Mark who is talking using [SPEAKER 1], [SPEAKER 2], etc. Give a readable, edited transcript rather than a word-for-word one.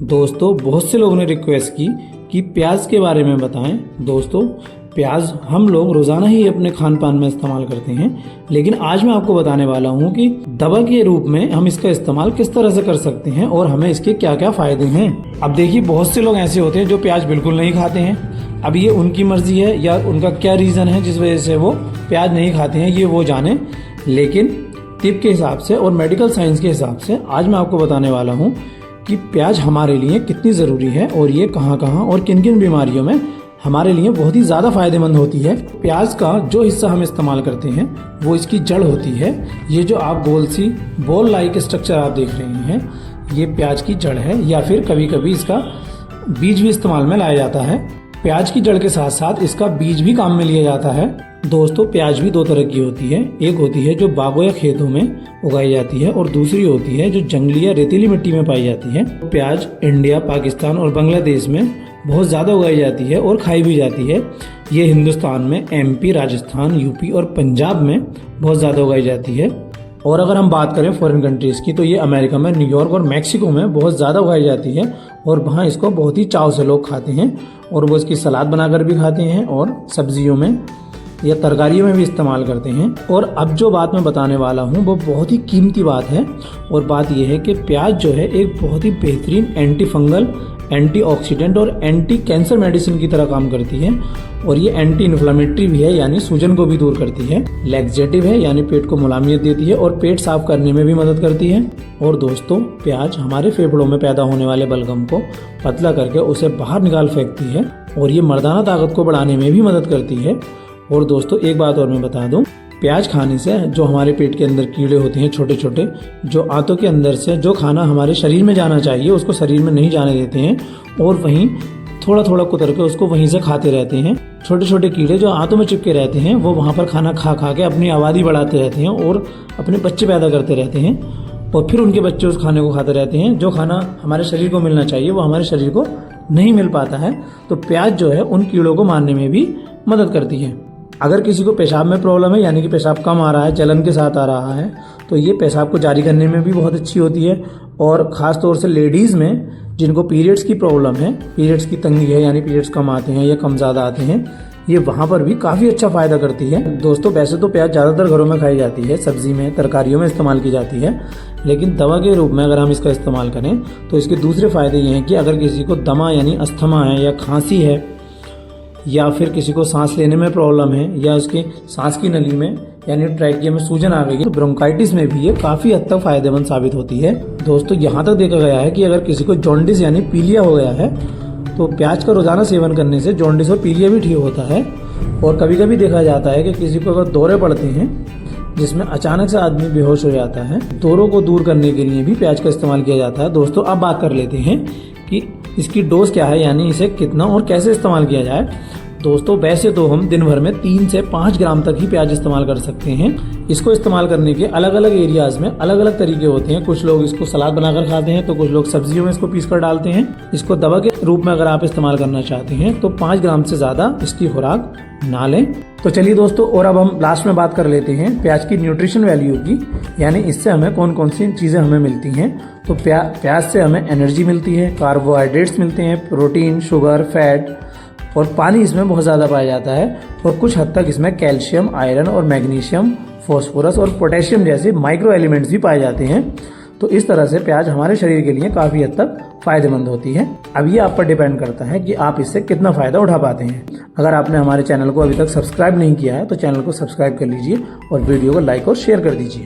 [SPEAKER 1] दोस्तों बहुत से लोगों ने रिक्वेस्ट की कि प्याज के बारे में बताएं। दोस्तों प्याज हम लोग रोज़ाना ही अपने खान पान में इस्तेमाल करते हैं, लेकिन आज मैं आपको बताने वाला हूं कि दवा के रूप में हम इसका इस्तेमाल किस तरह से कर सकते हैं और हमें इसके क्या क्या फ़ायदे हैं। अब देखिए, बहुत से लोग ऐसे होते हैं जो प्याज बिल्कुल नहीं खाते हैं। अब ये उनकी मर्जी है या उनका क्या रीज़न है जिस वजह से वो प्याज नहीं खाते हैं, ये वो जाने। लेकिन तिब के हिसाब से और मेडिकल साइंस के हिसाब से आज मैं आपको बताने वाला हूँ कि प्याज हमारे लिए कितनी ज़रूरी है और ये कहाँ कहाँ और किन किन बीमारियों में हमारे लिए बहुत ही ज़्यादा फायदेमंद होती है। प्याज का जो हिस्सा हम इस्तेमाल करते हैं वो इसकी जड़ होती है। ये जो आप गोल सी बॉल लाइक स्ट्रक्चर आप देख रहे हैं, ये प्याज की जड़ है, या फिर कभी कभी इसका बीज भी इस्तेमाल में लाया जाता है। प्याज की जड़ के साथ साथ इसका बीज भी काम में लिया जाता है। दोस्तों प्याज भी दो तरह की होती है। एक होती है जो बागों या खेतों में उगाई जाती है और दूसरी होती है जो जंगली या रेतीली मिट्टी में पाई जाती है। प्याज इंडिया, पाकिस्तान और बांग्लादेश में बहुत ज़्यादा उगाई जाती है और खाई भी जाती है। ये हिंदुस्तान में एमपी, राजस्थान, यूपी और पंजाब में बहुत ज़्यादा उगाई जाती है। और अगर हम बात करें फॉरेन कंट्रीज़ की, तो ये अमेरिका में, न्यूयॉर्क और मैक्सिको में बहुत ज़्यादा उगाई जाती है और वहाँ इसको बहुत ही चाव से लोग खाते हैं और वो इसकी सलाद बनाकर भी खाते हैं और सब्जियों में या तरकारियों में भी इस्तेमाल करते हैं। और अब जो बात मैं बताने वाला हूँ वो बहुत ही कीमती बात है, और बात यह है कि प्याज जो है एक बहुत ही बेहतरीन एंटी फंगल, एंटीऑक्सीडेंट और एंटी कैंसर मेडिसिन की तरह काम करती है। और ये एंटी इन्फ्लेमेटरी भी है, यानी सूजन को भी दूर करती है। लैक्सेटिव है, यानी पेट को मुलायमियत देती है और पेट साफ करने में भी मदद करती है। और दोस्तों प्याज हमारे फेफड़ों में पैदा होने वाले बलगम को पतला करके उसे बाहर निकाल फेंकती है और ये मर्दाना ताकत को बढ़ाने में भी मदद करती है। और दोस्तों एक बात और मैं बता दूं, प्याज खाने से जो हमारे पेट के अंदर कीड़े होते हैं छोटे छोटे, जो आंतों के अंदर से जो खाना हमारे शरीर में जाना चाहिए उसको शरीर में नहीं जाने देते हैं और वहीं थोड़ा थोड़ा कुतर के उसको वहीं से खाते रहते हैं। छोटे छोटे कीड़े जो आंतों में चिपके रहते हैं वो वहाँ पर खाना खा खा के अपनी आबादी बढ़ाते रहते हैं और अपने बच्चे पैदा करते रहते हैं और फिर उनके बच्चे उस खाने को खाते रहते हैं। जो खाना हमारे शरीर को मिलना चाहिए वो हमारे शरीर को नहीं मिल पाता है। तो प्याज जो है उन कीड़ों को मारने में भी मदद करती है। अगर किसी को पेशाब में प्रॉब्लम है, यानी कि पेशाब कम आ रहा है, जलन के साथ आ रहा है, तो ये पेशाब को जारी करने में भी बहुत अच्छी होती है। और ख़ास तौर से लेडीज़ में जिनको पीरियड्स की प्रॉब्लम है, पीरियड्स की तंगी है, यानी पीरियड्स कम आते हैं या कम ज़्यादा आते हैं, ये वहाँ पर भी काफ़ी अच्छा फ़ायदा करती है। दोस्तों वैसे तो प्याज ज़्यादातर घरों में खाई जाती है, सब्जी में, तरकारियों में इस्तेमाल की जाती है, लेकिन दवा के रूप में अगर हम इसका इस्तेमाल करें तो इसके दूसरे फ़ायदे ये हैं कि अगर किसी को दमा यानी अस्थमा है या खांसी है, या फिर किसी को सांस लेने में प्रॉब्लम है, या उसके सांस की नली में यानी ट्रैकिया में सूजन आ गई है, तो ब्रोंकाइटिस में भी ये काफ़ी हद तक फायदेमंद साबित होती है। दोस्तों यहाँ तक देखा गया है कि अगर किसी को जॉन्डिस यानी पीलिया हो गया है तो प्याज का रोजाना सेवन करने से जॉन्डिस और पीलिया भी ठीक होता है। और कभी कभी देखा जाता है कि किसी को अगर दौरे पड़ते हैं जिसमें अचानक से आदमी बेहोश हो जाता है, दौरों को दूर करने के लिए भी प्याज का इस्तेमाल किया जाता है। दोस्तों अब बात कर लेते हैं कि इसकी डोज क्या है, यानी इसे कितना और कैसे इस्तेमाल किया जाए। दोस्तों वैसे तो हम दिन भर में 3 से 5 ग्राम तक ही प्याज इस्तेमाल कर सकते हैं। इसको इस्तेमाल करने के अलग अलग एरियाज में अलग अलग तरीके होते हैं। कुछ लोग इसको सलाद बनाकर खाते हैं, तो कुछ लोग सब्जियों में इसको पीस कर डालते हैं। इसको दवा के रूप में अगर आप इस्तेमाल करना चाहते हैं तो 5 ग्राम से ज़्यादा इसकी खुराक ना लें। तो चलिए दोस्तों, और अब हम लास्ट में बात कर लेते हैं प्याज की न्यूट्रिशन वैल्यू की, यानी इससे हमें कौन कौन सी चीज़ें हमें मिलती हैं। तो प्याज से हमें एनर्जी मिलती है, कार्बोहाइड्रेट्स मिलते हैं, प्रोटीन, शुगर, फैट और पानी इसमें बहुत ज़्यादा पाया जाता है। और कुछ हद तक इसमें कैल्शियम, आयरन और मैग्नीशियम, फॉस्फोरस और पोटेशियम जैसे माइक्रो एलिमेंट्स भी पाए जाते हैं। तो इस तरह से प्याज हमारे शरीर के लिए काफ़ी हद तक फ़ायदेमंद होती है। अब ये आप पर डिपेंड करता है कि आप इससे कितना फ़ायदा उठा पाते हैं। अगर आपने हमारे चैनल को अभी तक सब्सक्राइब नहीं किया है तो चैनल को सब्सक्राइब कर लीजिए और वीडियो को लाइक और शेयर कर दीजिए।